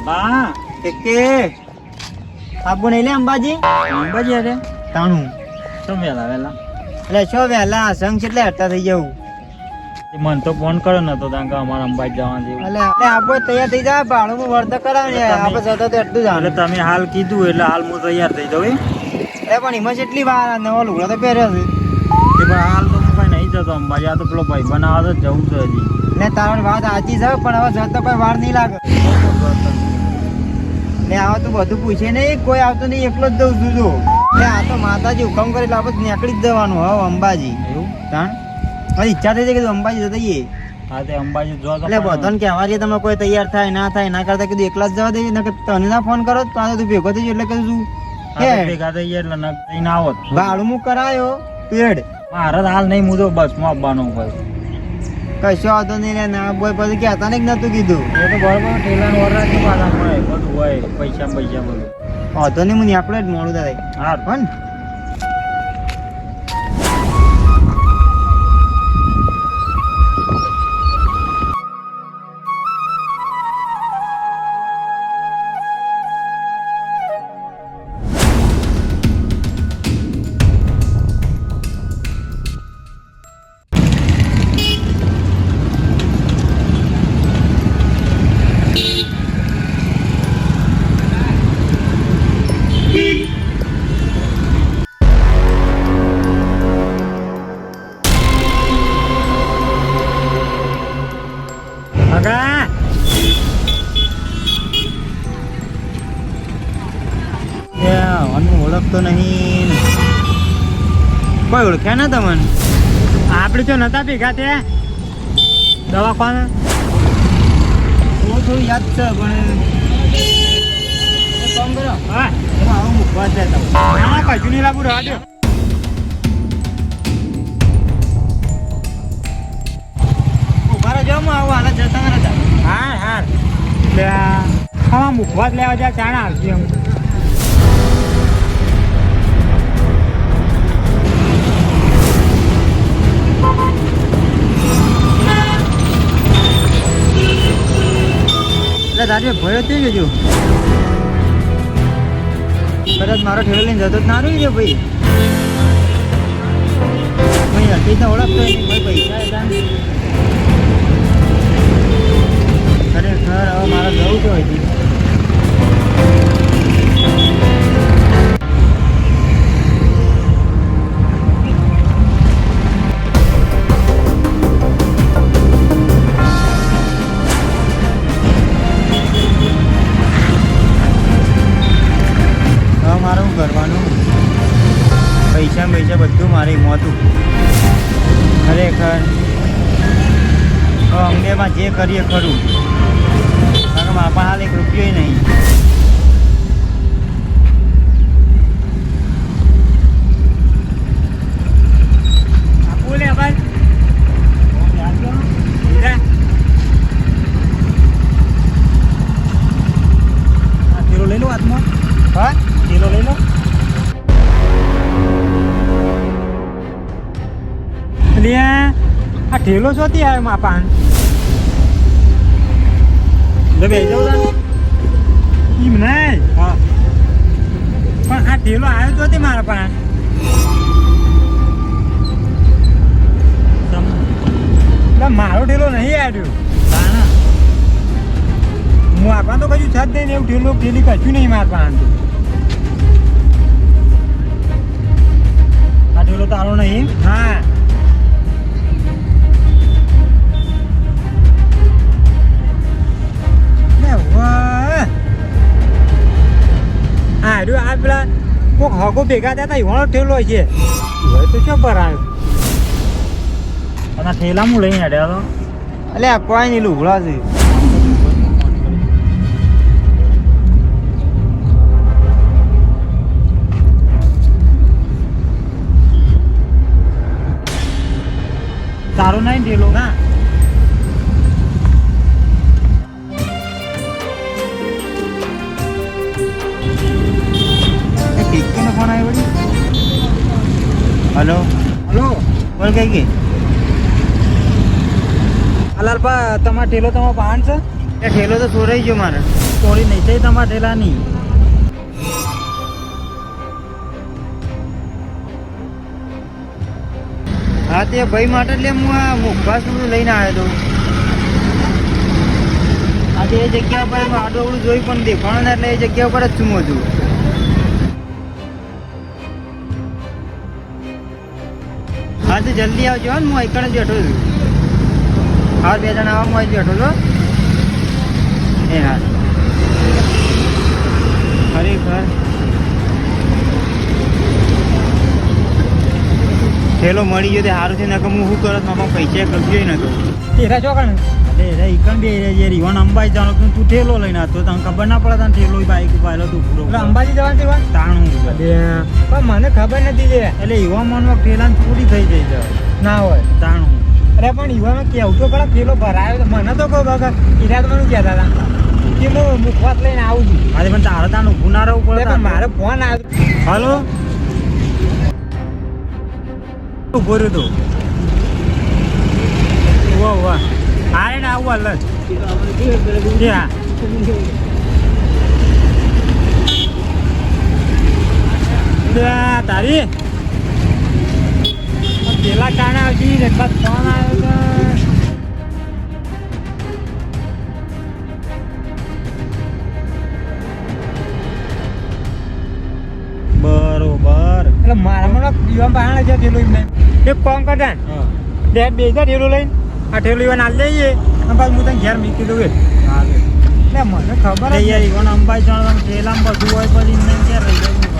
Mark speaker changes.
Speaker 1: હા
Speaker 2: કે આબુ નહીં લે અંબાજી
Speaker 1: અંબાજી અરે
Speaker 2: તાણું
Speaker 1: તો વેલા
Speaker 2: એટલે છો વહેલા સંઘ એટલે હટતા થઈ જવું.
Speaker 1: મન તો ફોન કર્યો નતો કારણ કે અમારે અંબાજી જવાનું છે
Speaker 2: એટલે આપણે તૈયાર થઈ જાય ભાડું વર્ત કરાવે ને આપણે સતત એટલું જ
Speaker 1: એટલે તમે હાલ કીધું એટલે હાલ હું તૈયાર થઈ જાઉં
Speaker 2: પણ એમાં જેટલી વાર નવો લુગડો તો પહેર્યો છે
Speaker 1: પણ હાલ તો હું કઈ નહીં જતો અંબાજી. આ તો પેલો ભાઈ બનાવે તો જવું છે હજી.
Speaker 2: ને તારી વાત સાચી છે પણ હવે જતો કોઈ વાર નહીં લાગે ને આવો તો બધું પૂછે નહીં કોઈ આવતો નહીં એકલો જ દઉં છું જો આ તો માતાજી હુકમ કરે એટલે આપણે નીકળી જ જવાનું હવે અંબાજી
Speaker 1: એવું
Speaker 2: તાણ મારી ઈચ્છા થઈ છે કે અંબાજી જતા જઈએ.
Speaker 1: હા તે અંબાજી જો
Speaker 2: એટલે બધાને કહેવા રહીએ તમે કોઈ તૈયાર થાય ના થાય ના કરતા કીધું એકલા જ જવા દઈએ ને તને ના ફોન કરો તો તું ભેગો થઈ એટલે કીધું શું
Speaker 1: ભેગા થઈ ગયા એટલે ના આવત
Speaker 2: ભાડું હું કરાયો પેડ
Speaker 1: મારે હાલ નહીં હું તો બસમાં આવવાનું ભાઈ
Speaker 2: કશો વાંધો નહીં રે ના બોય પછી કહેતા ને નતું કીધું
Speaker 1: એ તો બરોબર ઠેલા વરા કે પાછા મળે બધું હોય પૈસા બધું
Speaker 2: વાંધો નહીં હું આપણે જ મોડું થાય
Speaker 1: હા
Speaker 2: પણ ઓળખતો નહીં કોઈ ઓળખ્યા ના તમને આપણે જો નતા ભેગા ત્યાં દવાખાને થોડું યાદ છે પણ કામ કરો હા હું આવું મૂકવા જ રહેતા કશું નહીં લાગુ રહેવા દો ઉભા રહો હું આવું હાલત જતા નતા હા હા હા મૂકવા જ લેવા જાય ચાણા આવશે એમ તારે ભયો થઈ ગયો કદાચ મારો ઠેલો લઈને જતો જ ના રહી ગયો ભાઈ હજી તો ઓળખતો નહીં પૈસા ખરેખર હવે મારે જવું તો હજી કરવાનું પૈસા બધું મારે મોતું ખરેખર અંગેમાં જે કરીએ ખરું કારણ કે મારા હાલ એક રૂપિયો નહીં બોલે ભાઈ કિલો લઈ લો હાથમાં હા કિલો લઈ લો આ ઠેલો શોથી આવ્યો માપાન બે જાઉં એમ નહીં હા પણ આ ઠેલો આવ્યો તો હતી મારા પાસે એટલે મારો ઠેલો નહીં આવ્યો હું આપણા તો કશું છે જ નહીં એવું ઠેલો ઠેલી કશું નહીં મારા પાસે આ ઠેલો તારો નહીં હા હા આ પેલા કોઈક હગો ભેગા થયા હતા એવાનો ઠેલો છે હવે તો શું પર આવ્યો અને ઠેલા હું લઈને આવ્યા તો એટલે કોઈ નહીં લુગડા છે તારો નહીં ઠેલો ના ફોન આવ્યો હલો હલો બોલ કઈ ગઈ લાલપા તમારો ઠેલો તમારો પાન છે એ ઠેલો તો ચોરાઈ ગયો મારે
Speaker 1: કોળી નહીં થઈ તમારા ઠેલાની.
Speaker 2: હા તે ભાઈ માટે એટલે હું આ મુખવાસ લઈને આવ્યો હતો. આજે એ જગ્યા પર આડું અવળું જોયું પણ દેખાણું ને એટલે એ જગ્યા પર જ છું હું હતું. હા તો જલ્દી આવજો ને, હું એકણ જ બેઠો છું. હા 2 જણા આવવા હું જ બેઠો છો. એ હા ખરેખર થેલો મળી ગયો તે સારું છે. નકર હું શું કરત મારા પૈસા કબ્જો નતો.
Speaker 1: તેરા ચોકણ અરે ઈકણ બે જે રીવન અંબાજી જવાનું હતું, તું ઠેલો લઈને આવતો તને ખબર ના પડે તને ઠેલો બાઈક ઉપાયેલો તું પૂરો
Speaker 3: એટલે અંબાજી જવાનું છે વાત?
Speaker 1: તાણું
Speaker 3: પણ મને ખબર નથી જે
Speaker 1: એટલે યુવા મનમાં ઠેલાને પૂરી થઈ જાય છે
Speaker 3: ના હોય.
Speaker 1: તાણું.
Speaker 3: અરે પણ યુવામાં કેવું તો ખરા પેલો ભરાયો તો મને તો કહો કાકા ઈરાદ મને કહેતા હતા કે હું મુખવાસ લઈને આવું છું.
Speaker 1: આજે પણ તારે તાનું ગુના રહેવું પડે.
Speaker 3: એટલે પણ મારે ફોન આવ્યો.
Speaker 1: હાલો ઉભો રહ્યો તો વાહ વાહ હારે ને આવું હાલ જ હા તારી પેલા કારણે આવતી એટલા ફોન આવ્યો બરોબર.
Speaker 3: એટલે મારા મને યુવા પાણા છે પેલું એમને એક કામ કરતા બે જા ઠેલું લઈને આ ઠેલું યુવાને હાલ જઈએ અને પાછું હું તને ઘેર મૂકી દઉં એટલે મને ખબર જ
Speaker 1: યાર ઈવન અંબાઈ જવાનું ઠેલામાં બધું હોય પછી એમને ક્યાં રહી જાય.